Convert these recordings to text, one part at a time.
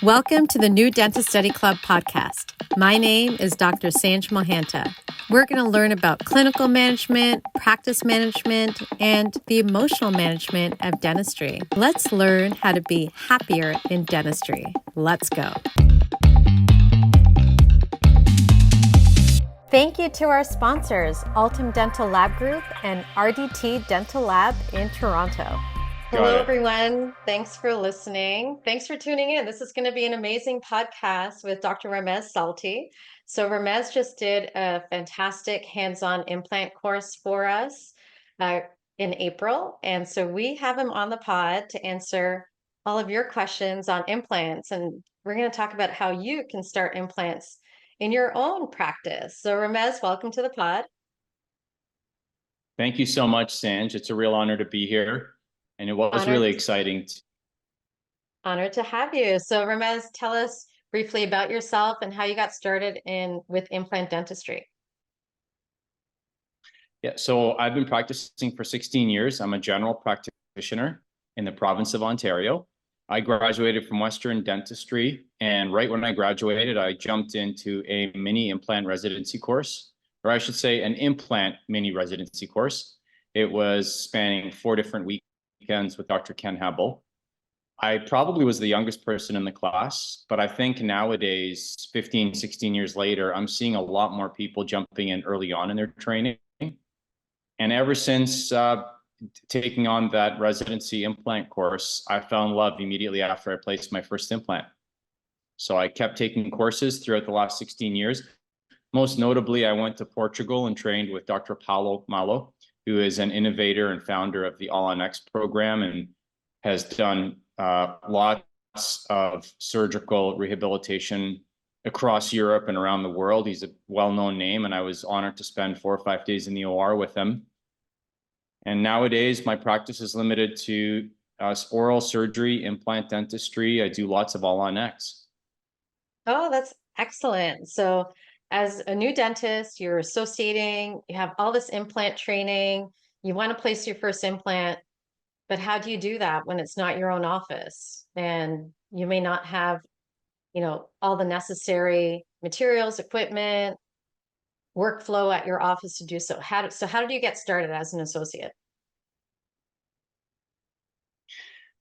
Welcome to the New Dentist Study Club podcast. My name is Dr. Sanj Mohanta. We're going to learn about clinical management, practice management, and the emotional management of dentistry. Let's learn how to be happier in dentistry. Let's go. Thank you to our sponsors, Altum Dental Lab Group and RDT Dental Lab in Toronto. Hello, everyone. Thanks for listening. Thanks for tuning in. This is going to be an amazing podcast with Dr. Ramez Salti. So Ramez just did a fantastic hands-on implant course for us in April. And so we have him on the pod to answer all of your questions on implants. And we're going to talk about how you can start implants in your own practice. So Ramez, welcome to the pod. Thank you so much, Sanj. It's a real honor to be here. And it was really exciting. Honored to have you. So Ramez, tell us briefly about yourself and how you got started with implant dentistry. Yeah, so I've been practicing for 16 years. I'm a general practitioner in the province of Ontario. I graduated from Western Dentistry, and right when I graduated, I jumped into a mini implant residency course, or I should say an implant mini residency course. It was spanning 4 different weekends with Dr. Ken Hebel. I probably was the youngest person in the class, but I think nowadays, 15, 16 years later, I'm seeing a lot more people jumping in early on in their training. And ever since taking on that residency implant course, I fell in love immediately after I placed my first implant. So I kept taking courses throughout the last 16 years. Most notably, I went to Portugal and trained with Dr. Paulo Malo, who is an innovator and founder of the All on X program and has done lots of surgical rehabilitation across Europe and around the world. He's a well-known name, and I was honored to spend 4 or 5 days in the OR with him. And nowadays, my practice is limited to oral surgery, implant dentistry. I do lots of All on X. Oh, that's excellent. So as a new dentist, you're associating, you have all this implant training, you want to place your first implant, but how do you do that when it's not your own office? And you may not have, all the necessary materials, equipment, workflow at your office to do so. How did you get started as an associate?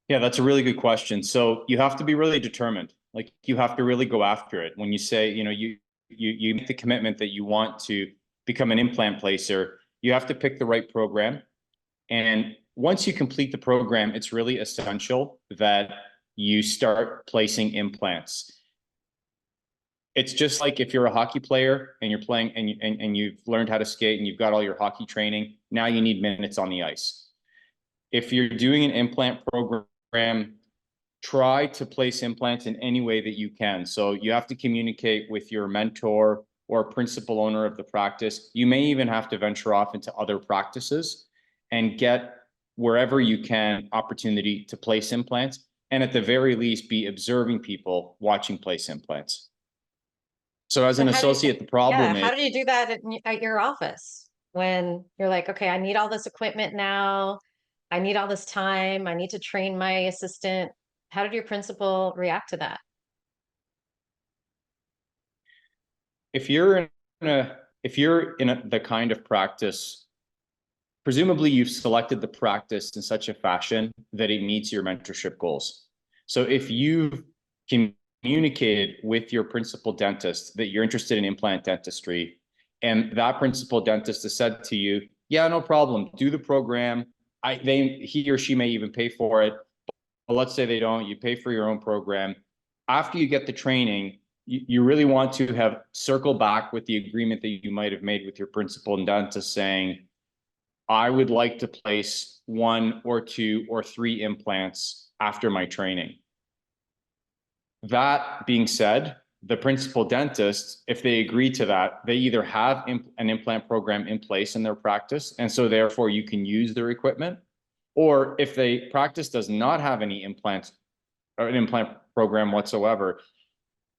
Yeah, that's a really good question. So you have to be really determined. Like, you have to really go after it. When you say, you make the commitment that you want to become an implant placer, you have to pick the right program. And once you complete the program, it's really essential that you start placing implants. It's just like if you're a hockey player and you're playing and you've learned how to skate and you've got all your hockey training, now you need minutes on the ice. If you're doing an implant program, try to place implants in any way that you can. So you have to communicate with your mentor or principal owner of the practice. You may even have to venture off into other practices and get, wherever you can, opportunity to place implants, and at the very least be observing people watching place implants. So as an associate, the problem is, how do you do that at your office when you're like, okay, I need all this equipment now, I need all this time, I need to train my assistant? How did your principal react to that? If you're in the kind of practice, presumably you've selected the practice in such a fashion that it meets your mentorship goals. So if you've communicated with your principal dentist that you're interested in implant dentistry, and that principal dentist has said to you, yeah, no problem, do the program. He or she may even pay for it. But let's say they don't, you pay for your own program. After you get the training, you really want to have circle back with the agreement that you might have made with your principal and dentist saying, I would like to place 1 or 2 or 3 implants after my training. That being said, the principal dentist, if they agree to that, they either have an implant program in place in their practice, and so therefore you can use their equipment, or if the practice does not have any implants or an implant program whatsoever,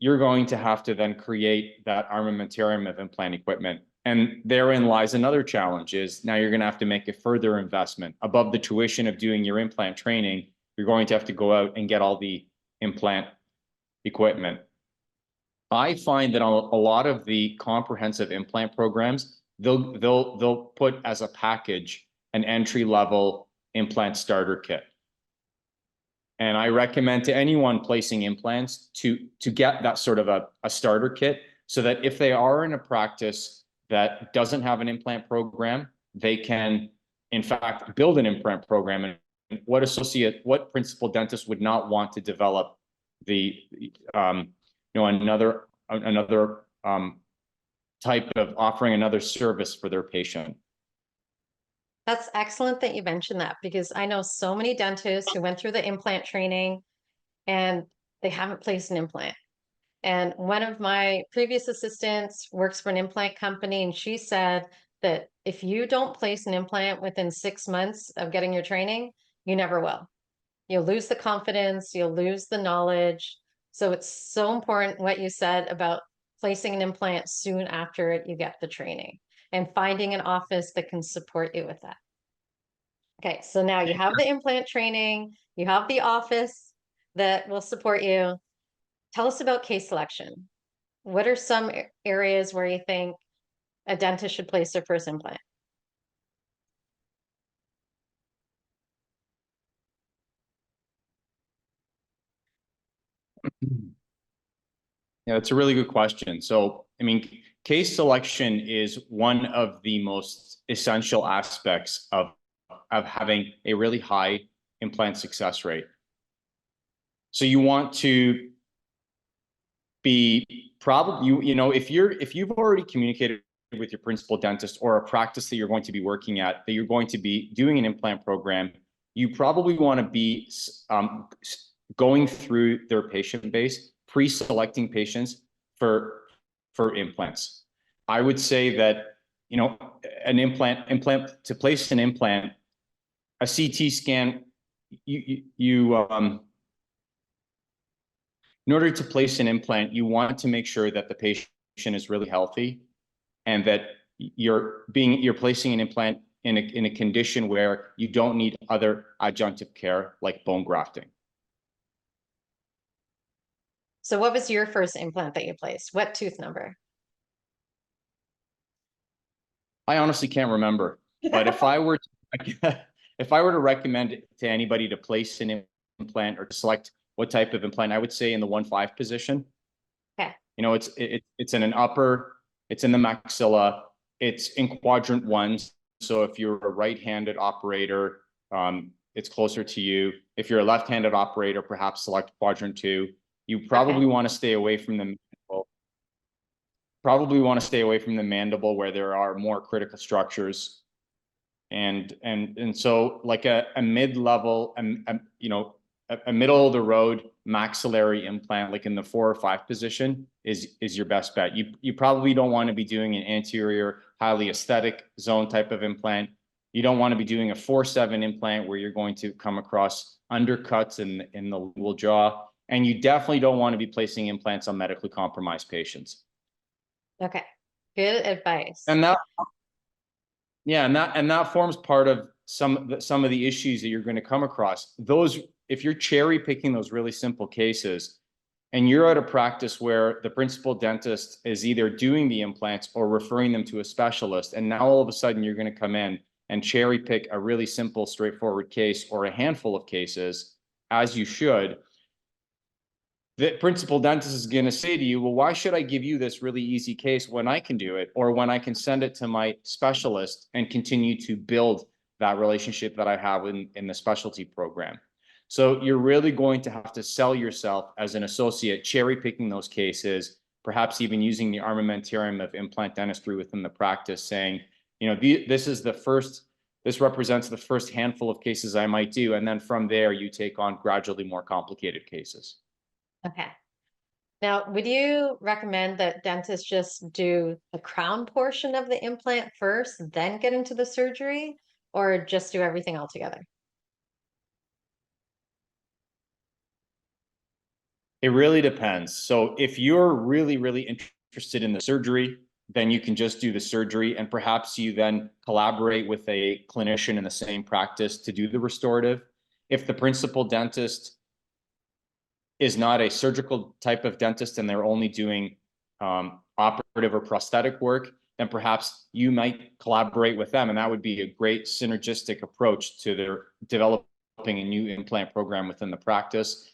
you're going to have to then create that armamentarium of implant equipment. And therein lies another challenge, is now you're going to have to make a further investment above the tuition of doing your implant training. You're going to have to go out and get all the implant equipment. I find that on a lot of the comprehensive implant programs, they'll put as a package an entry-level implant starter kit. And I recommend to anyone placing implants to get that sort of a starter kit, so that if they are in a practice that doesn't have an implant program, they can, in fact, build an implant program. And what principal dentist would not want to develop another type of offering another service for their patient. That's excellent that you mentioned that, because I know so many dentists who went through the implant training and they haven't placed an implant. And one of my previous assistants works for an implant company, and she said that if you don't place an implant within 6 months of getting your training, you never will. You'll lose the confidence, you'll lose the knowledge. So it's so important what you said about placing an implant soon after you get the training and finding an office that can support you with that. Okay, so now you have the implant training, you have the office that will support you. Tell us about case selection. What are some areas where you think a dentist should place their first implant? Yeah, it's a really good question. So, I mean, case selection is one of the most essential aspects of having a really high implant success rate. So you want to be probably, if you've already communicated with your principal dentist or a practice that you're going to be working at, that you're going to be doing an implant program, you probably want to be going through their patient base, pre-selecting patients for implants. I would say that, an implant to place an implant, a CT scan, in order to place an implant, you want to make sure that the patient is really healthy, and that you're placing an implant in a condition where you don't need other adjunctive care like bone grafting. So what was your first implant that you placed? What tooth number? I honestly can't remember, but if I were to recommend it to anybody to place an implant or to select what type of implant, I would say in the 1-5 position. Okay. It's in an upper, it's in the maxilla, it's in quadrant 1. So if you're a right-handed operator, it's closer to you. If you're a left-handed operator, perhaps select quadrant 2. You probably want to stay away from the mandible. Probably want to stay away from the mandible where there are more critical structures. And so like a mid-level, a middle of the road maxillary implant, like in the 4 or 5 position, is your best bet. You probably don't want to be doing an anterior, highly aesthetic zone type of implant. You don't want to be doing a 4-7 implant where you're going to come across undercuts in the lingual jaw. And you definitely don't want to be placing implants on medically compromised patients. Okay, good advice. And that forms part of some of the issues that you're going to come across. Those, if you're cherry picking those really simple cases, and you're at a practice where the principal dentist is either doing the implants or referring them to a specialist, and now all of a sudden you're going to come in and cherry pick a really simple, straightforward case or a handful of cases, as you should, the principal dentist is going to say to you, well, why should I give you this really easy case when I can do it, or when I can send it to my specialist and continue to build that relationship that I have in the specialty program? So you're really going to have to sell yourself as an associate, cherry picking those cases, perhaps even using the armamentarium of implant dentistry within the practice, saying, this represents the first handful of cases I might do. And then from there, you take on gradually more complicated cases. Okay. Now, would you recommend that dentists just do the crown portion of the implant first, then get into the surgery, or just do everything all together? It really depends. So if you're really, really interested in the surgery, then you can just do the surgery, and perhaps you then collaborate with a clinician in the same practice to do the restorative. If the principal dentist is not a surgical type of dentist and they're only doing operative or prosthetic work, then perhaps you might collaborate with them. And that would be a great synergistic approach to their developing a new implant program within the practice.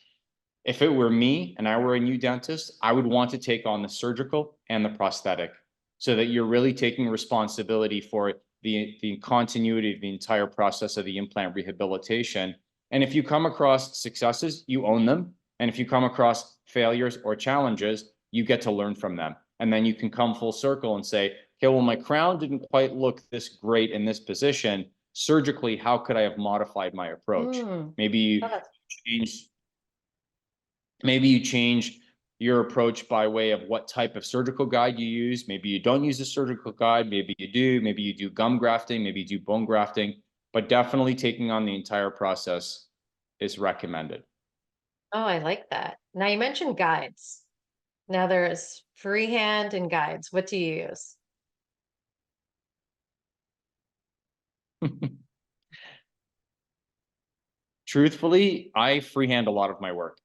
If it were me and I were a new dentist, I would want to take on the surgical and the prosthetic so that you're really taking responsibility for the continuity of the entire process of the implant rehabilitation. And if you come across successes, you own them. And if you come across failures or challenges, you get to learn from them. And then you can come full circle and say, okay, well, my crown didn't quite look this great in this position. Surgically, how could I have modified my approach? Maybe you change your approach by way of what type of surgical guide you use. Maybe you don't use a surgical guide. Maybe you do. Maybe you do gum grafting. Maybe you do bone grafting. But definitely taking on the entire process is recommended. Oh, I like that. Now you mentioned guides. Now there's freehand and guides. What do you use? Truthfully, I freehand a lot of my work.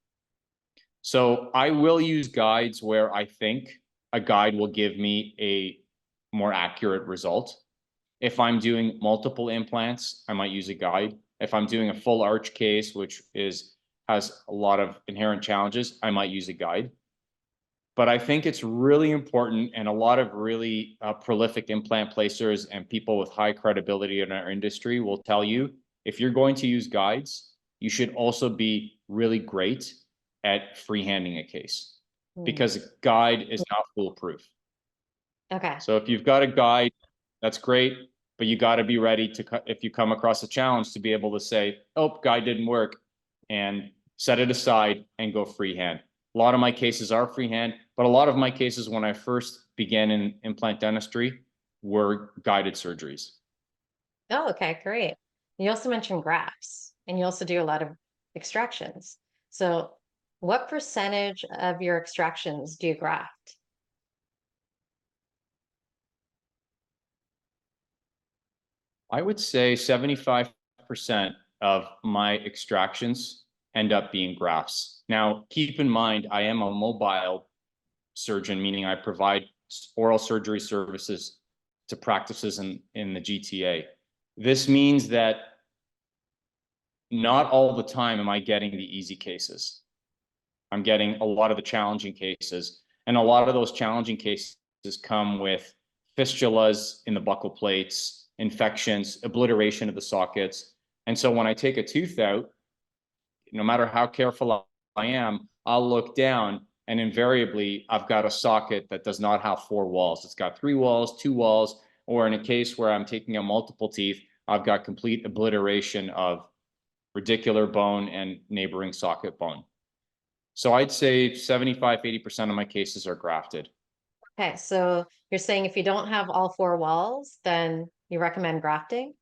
So I will use guides where I think a guide will give me a more accurate result. If I'm doing multiple implants, I might use a guide. If I'm doing a full arch case, which has a lot of inherent challenges, I might use a guide. But I think it's really important, and a lot of really prolific implant placers and people with high credibility in our industry will tell you, if you're going to use guides, you should also be really great at freehanding a case, because a guide is not foolproof. Okay. So if you've got a guide, that's great, but you got to be ready to, if you come across a challenge, to be able to say, oh, guide didn't work, and set it aside and go freehand. A lot of my cases are freehand, but a lot of my cases when I first began in implant dentistry were guided surgeries. Oh, okay, great. You also mentioned grafts, and you also do a lot of extractions. So what percentage of your extractions do you graft? I would say 75% of my extractions end up being grafts. Now, keep in mind, I am a mobile surgeon, meaning I provide oral surgery services to practices in the GTA. This means that not all the time am I getting the easy cases. I'm getting a lot of the challenging cases, and a lot of those challenging cases come with fistulas in the buccal plates, infections, obliteration of the sockets. And so when I take a tooth out, no matter how careful I am, I'll look down, and invariably I've got a socket that does not have 4 walls. It's got 3 walls, 2 walls, or in a case where I'm taking out multiple teeth, I've got complete obliteration of radicular bone and neighboring socket bone. So I'd say 75, 80% of my cases are grafted. Okay, so you're saying if you don't have all 4 walls, then you recommend grafting?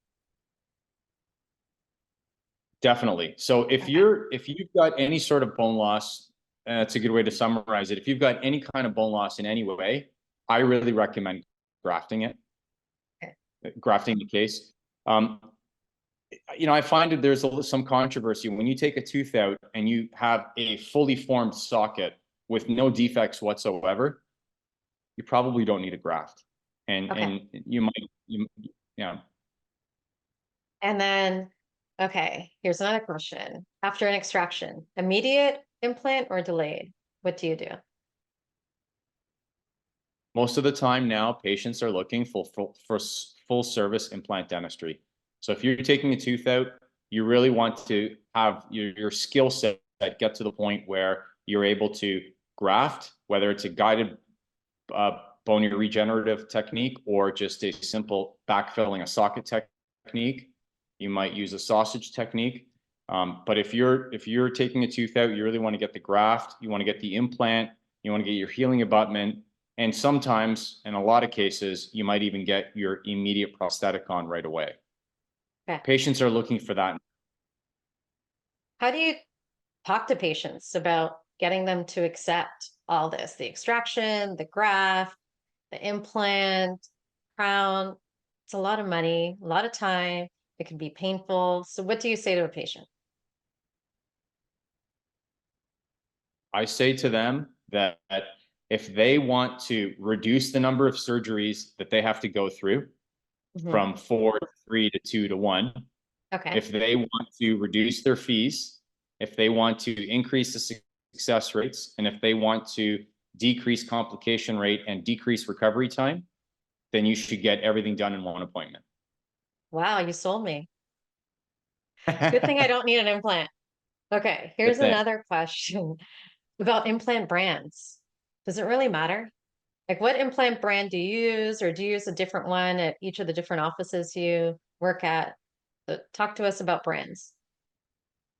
Definitely. So if you've got any sort of bone loss, that's a good way to summarize it. If you've got any kind of bone loss in any way, I really recommend grafting it, grafting the case. I find that there's some controversy when you take a tooth out and you have a fully formed socket with no defects whatsoever. You probably don't need a graft, and you might, yeah. And then, okay, here's another question. After an extraction, immediate implant or delayed? What do you do? Most of the time now, patients are looking for full service implant dentistry. So if you're taking a tooth out, you really want to have your skill set get to the point where you're able to graft, whether it's a guided bone regenerative technique or just a simple backfilling a socket technique. You might use a sausage technique. But if you're taking a tooth out, you really want to get the graft, you want to get the implant, you want to get your healing abutment, and sometimes, in a lot of cases, you might even get your immediate prosthetic on right away. Okay. Patients are looking for that. How do you talk to patients about getting them to accept all this, the extraction, the graft, the implant, crown? It's a lot of money, a lot of time. It can be painful. So what do you say to a patient? I say to them that if they want to reduce the number of surgeries that they have to go through from 4 to 3 to 2 to 1, Okay. if they want to reduce their fees, if they want to increase the success rates, and if they want to decrease complication rate and decrease recovery time, then you should get everything done in one appointment. Wow, you sold me. Good thing I don't need an implant. Okay, Good here's thing. another question about implant brands. Does it really matter? Like, what implant brand do you use, or do you use a different one at each of the different offices you work at? So talk to us about brands.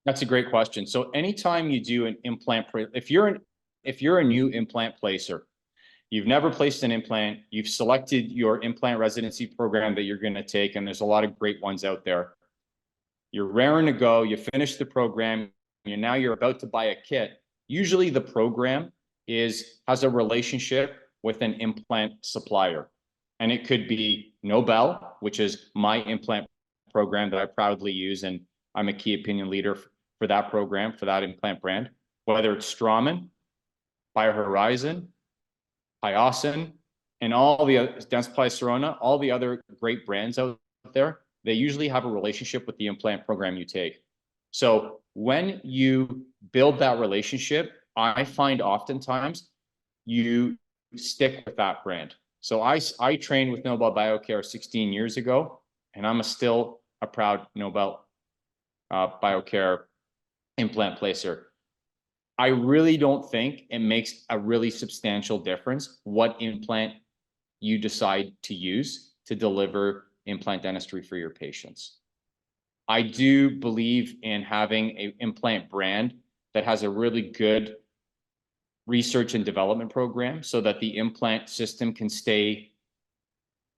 That's a great question. So anytime you do an implant, if you're a new implant placer, you've never placed an implant, you've selected your implant residency program that you're going to take, and there's a lot of great ones out there. You're raring to go, you finish the program, and now you're about to buy a kit. Usually the program has a relationship with an implant supplier. And it could be Nobel, which is my implant program that I proudly use, and I'm a key opinion leader for that program, for that implant brand. Whether it's Straumann, BioHorizon, Hyosin, and all the other, Dentsply Sirona, all the other great brands out there, they usually have a relationship with the implant program you take. So when you build that relationship, I find oftentimes you stick with that brand. So I trained with Nobel Biocare 16 years ago, and I'm still a proud Nobel Biocare implant placer. I really don't think it makes a really substantial difference what implant you decide to use to deliver implant dentistry for your patients. I do believe in having an implant brand that has a really good research and development program so that the implant system can stay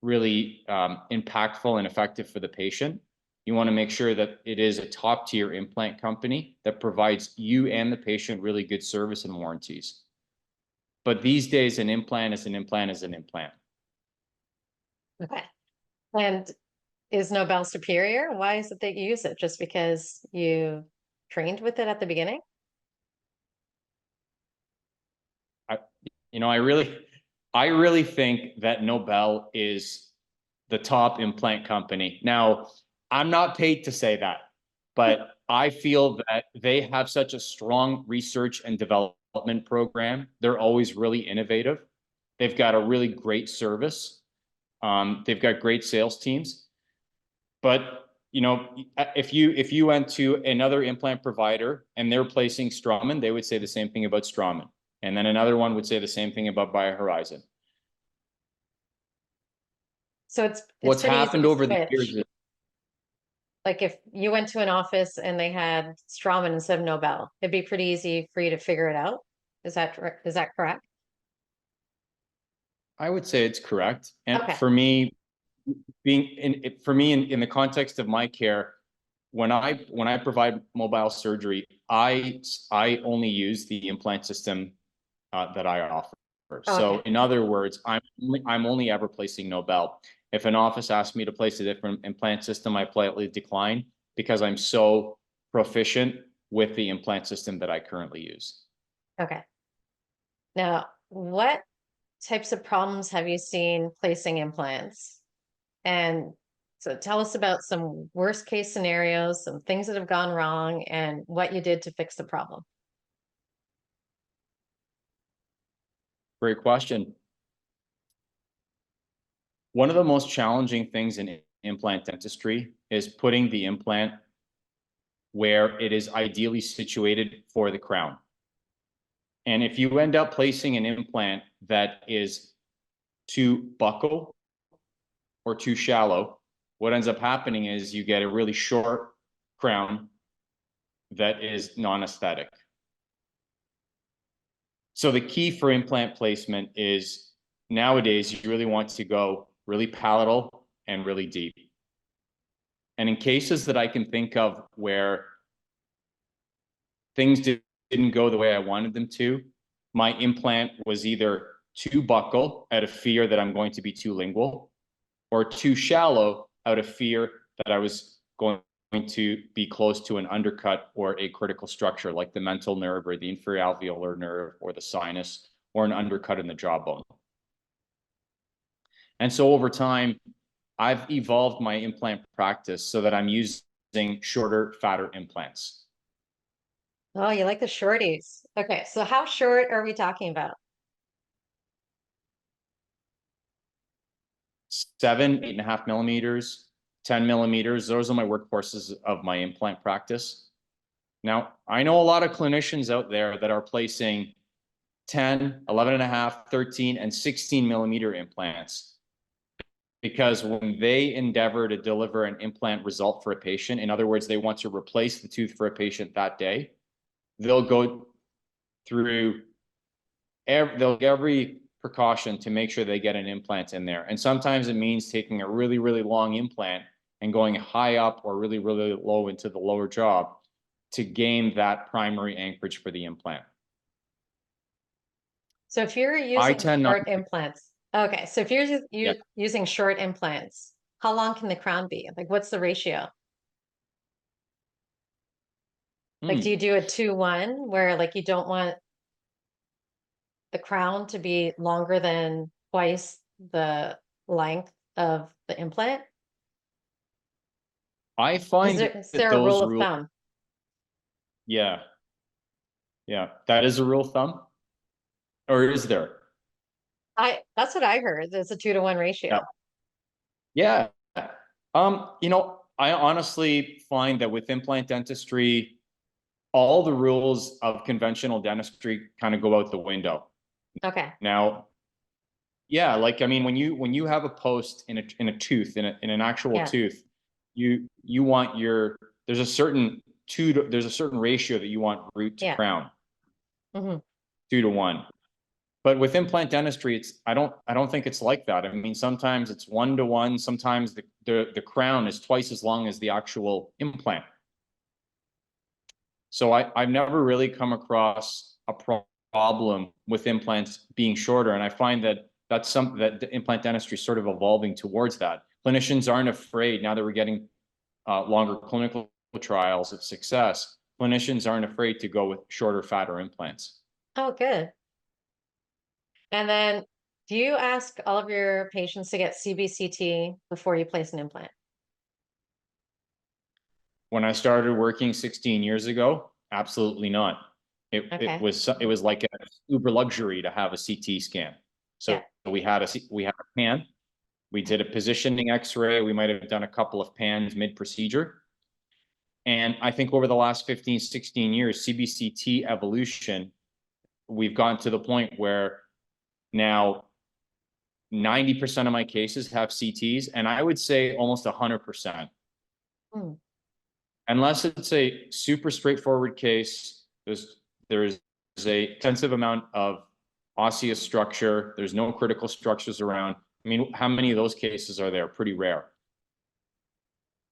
really impactful and effective for the patient. You want to make sure that it is a top tier implant company that provides you and the patient really good service and warranties. But these days, an implant is an implant is an implant. Okay. And is Nobel superior? Why is it that you use it? Just because you trained with it at the beginning? I really think that Nobel is the top implant company. Now, I'm not paid to say that, but I feel that they have such a strong research and development program. They're always really innovative. They've got a really great service. They've got great sales teams. But if you went to another implant provider and they're placing Straumann, they would say the same thing about Straumann. And then another one would say the same thing about BioHorizon. So it's What's pretty easy happened to over the years switch. is Like, if you went to an office and they had Straumann instead of Nobel, it'd be pretty easy for you to figure it out. Is that correct? I would say it's correct. And Okay. for me, in the context of my care, when I provide mobile surgery, I only use the implant system that I offer. Oh, So okay. in other words, I'm only ever placing Nobel. If an office asks me to place a different implant system, I politely decline because I'm so proficient with the implant system that I currently use. Okay. Now, what types of problems have you seen placing implants? And so tell us about some worst case scenarios, some things that have gone wrong, and what you did to fix the problem. Great question. One of the most challenging things in implant dentistry is putting the implant where it is ideally situated for the crown. And if you end up placing an implant that is too buccal or too shallow, what ends up happening is you get a really short crown that is non-aesthetic. So the key for implant placement is nowadays you really want to go really palatal and really deep. And in cases that I can think of where things didn't go the way I wanted them to, my implant was either too buccal out of fear that I'm going to be too lingual, or too shallow out of fear that I was going to be close to an undercut or a critical structure like the mental nerve or the inferior alveolar nerve or the sinus or an undercut in the jawbone. And so over time, I've evolved my implant practice so that I'm using shorter, fatter implants. Oh, you like the shorties. Okay, so how short are we talking about? 7, 8.5 millimeters, 10 millimeters. Those are my workhorses of my implant practice. Now, I know a lot of clinicians out there that are placing 10, 11.5, 13, and 16 millimeter implants because when they endeavor to deliver an implant result for a patient, in other words, they want to replace the tooth for a patient that day, they'll go through every precaution to make sure they get an implant in there. And sometimes it means taking a really, really long implant and going high up or really, really low into the lower jaw to gain that primary anchorage for the implant. So if you're I using tend not short implants, okay, so if you're yeah. using short implants, how long can the crown be? Like, what's the ratio? Like, do you do a 2-1 where like you don't want the crown to be longer than twice the length of the implant? I find Is that there a those rule of rules, thumb? yeah, yeah, that is a rule of thumb, or is there? That's what I heard. There's a 2-to-1 ratio. Yeah. Yeah. I honestly find that with implant dentistry, all the rules of conventional dentistry kind of go out the window. Okay. Now, yeah, like I mean, when you have a post in a tooth in an actual Yeah. tooth, you want your there's a certain ratio that you want root to Yeah. crown, Hmm. 2 to 1. But with implant dentistry, I don't think it's like that. I mean, sometimes it's 1 to 1. Sometimes the crown is twice as long as the actual implant. So I've never really come across a problem with implants being shorter, and I find that that's something that the implant dentistry is sort of evolving towards that. Clinicians aren't afraid now that we're getting longer clinical trials of success. Clinicians aren't afraid to go with shorter, fatter implants. Oh, good. And then do you ask all of your patients to get CBCT before you place an implant? When I started working 16 years ago, absolutely not. It Okay. was like an uber luxury to have a CT scan. Yeah. So we had a pan. We did a positioning X-ray. We might have done a couple of pans mid-procedure. And I think over the last 15, 16 years, CBCT evolution, we've gotten to the point where now 90% of my cases have CTs, and I would say almost 100%. Hmm. Unless it's a super straightforward case, there's a extensive amount of osseous structure. There's no critical structures around. I mean, how many of those cases are there? Pretty rare.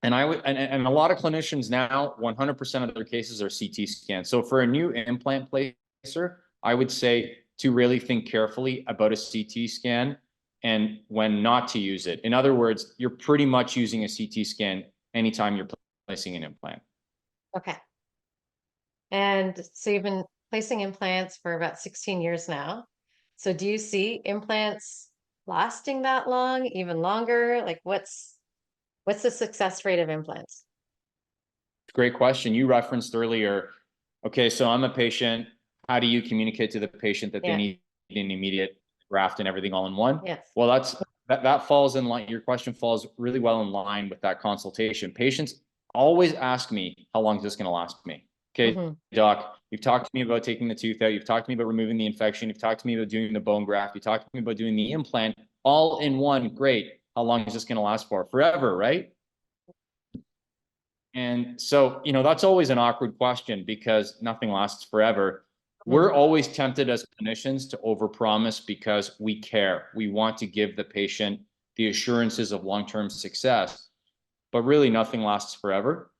And a lot of clinicians now, 100% of their cases are CT scans. So for a new implant placer, I would say to really think carefully about a CT scan and when not to use it. In other words, you're pretty much using a CT scan anytime you're placing an implant. Okay. And so you've been placing implants for about 16 years now. So do you see implants lasting that long, even longer? Like what's the success rate of implants? Great question. You referenced earlier, okay, so I'm a patient. How do you communicate to the patient that they Yeah. need an immediate graft and everything all in one? Yes. Well, that falls in line. Your question falls really well in line with that consultation. Patients always ask me, how long is this going to last me? Okay, doc, you've talked to me about taking the tooth out. You've talked to me about removing the infection. You've talked to me about doing the bone graft. You talked to me about doing the implant all in one. Great. How long is this going to last for? Forever, right? And so, that's always an awkward question because nothing lasts forever. We're always tempted as clinicians to overpromise because we care. We want to give the patient the assurances of long-term success, but really nothing lasts forever.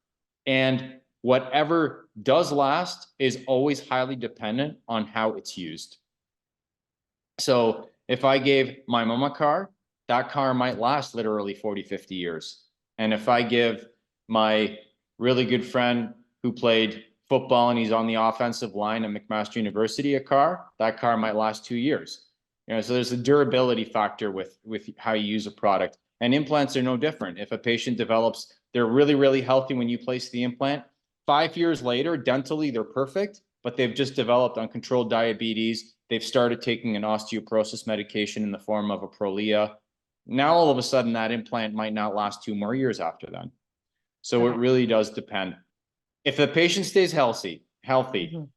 And whatever does last is always highly dependent on how it's used. So if I gave my mom a car, that car might last literally 40, 50 years. And if I give my really good friend who played football and he's on the offensive line at McMaster University, a car, that car might last 2 years. So there's a durability factor with how you use a product. And implants are no different. If a patient develops, they're really, really healthy when you place the implant. 5 years later, dentally, they're perfect, but they've just developed uncontrolled diabetes. They've started taking an osteoporosis medication in the form of a Prolia. Now, all of a sudden, that implant might not last 2 more years after then. So it really does depend. If the patient stays healthy,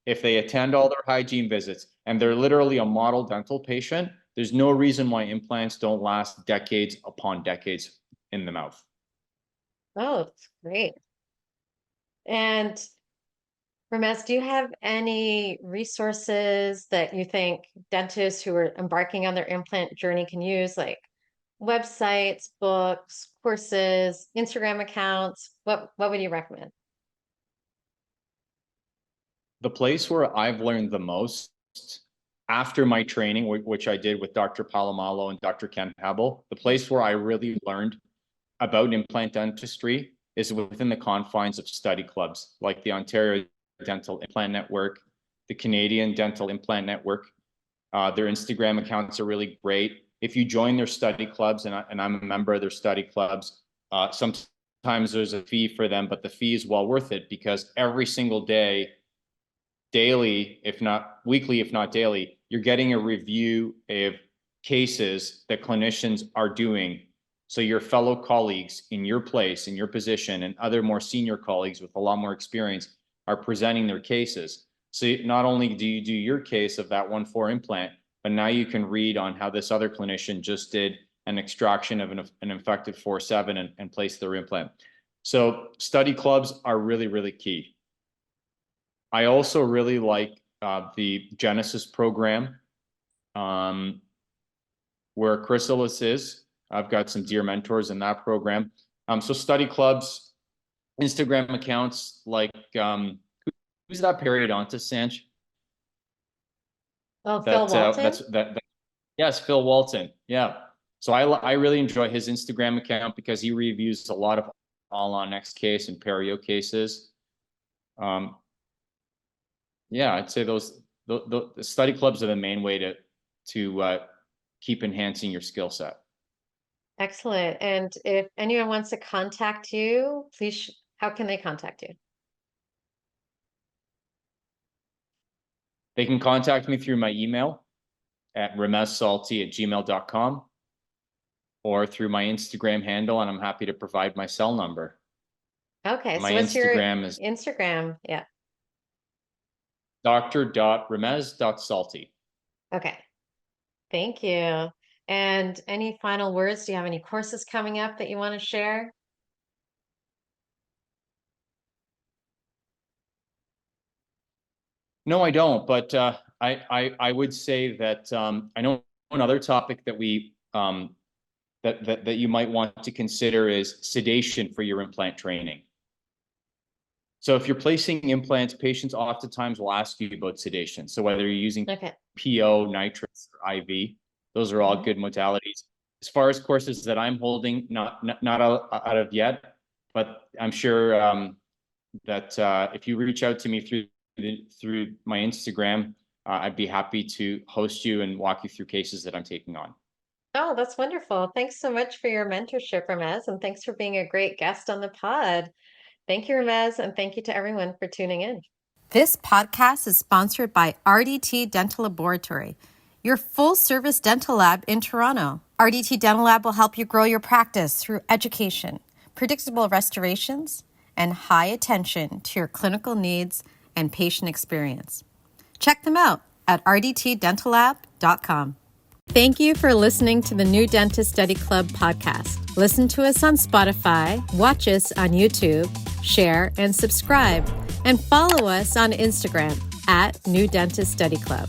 if they attend all their hygiene visits, and they're literally a model dental patient, there's no reason why implants don't last decades upon decades in the mouth. Oh, that's great. And Ramez, do you have any resources that you think dentists who are embarking on their implant journey can use, like websites, books, courses, Instagram accounts? What would you recommend? The place where I've learned the most after my training, which I did with Dr. Palomalo and Dr. Ken Hebel, the place where I really learned about implant dentistry is within the confines of study clubs, like the Ontario Dental Implant Network, the Canadian Dental Implant Network. Their Instagram accounts are really great. If you join their study clubs, and I'm a member of their study clubs, sometimes there's a fee for them, but the fee is well worth it because every single day, daily, if not weekly, if not daily, you're getting a review of cases that clinicians are doing. So your fellow colleagues in your place, in your position, and other more senior colleagues with a lot more experience are presenting their cases. So not only do you do your case of that 1-4 implant, but now you can read on how this other clinician just did an extraction of an infected 4-7 and placed their implant. So study clubs are really, really key. I also really like the Genesis program, where Chrysalis is. I've got some dear mentors in that program. So study clubs, Instagram accounts, like who's that periodontist, Sanj? Oh, Phil Walton? Yes, Phil Walton. Yeah. So I really enjoy his Instagram account because he reviews a lot of all-on next case and perio cases. Yeah, I'd say the study clubs are the main way to keep enhancing your skill set. Excellent. And if anyone wants to contact you, please, how can they contact you? They can contact me through my email at ramezsalti@gmail.com or through my Instagram handle, and I'm happy to provide my cell number. Okay, my so what's Instagram your is Instagram? Yeah. dr.ramez.salti. Okay. Thank you. And any final words? Do you have any courses coming up that you want to share? No, I don't. But I would say that I know another topic that we that you might want to consider is sedation for your implant training. So if you're placing implants, patients oftentimes will ask you about sedation. So whether you're using PO, nitrous, or IV, those are all good modalities. As far as courses that I'm holding, not out of yet, but I'm sure that if you reach out to me through my Instagram, I'd be happy to host you and walk you through cases that I'm taking on. Oh, that's wonderful. Thanks so much for your mentorship, Ramez, and thanks for being a great guest on the pod. Thank you, Ramez, and thank you to everyone for tuning in. This podcast is sponsored by RDT Dental Laboratory, your full-service dental lab in Toronto. RDT Dental Lab will help you grow your practice through education, predictable restorations, and high attention to your clinical needs and patient experience. Check them out at rdtdentallab.com. Thank you for listening to the New Dentist Study Club podcast. Listen to us on Spotify, watch us on YouTube, share and subscribe, and follow us on Instagram at New Dentist Study Club.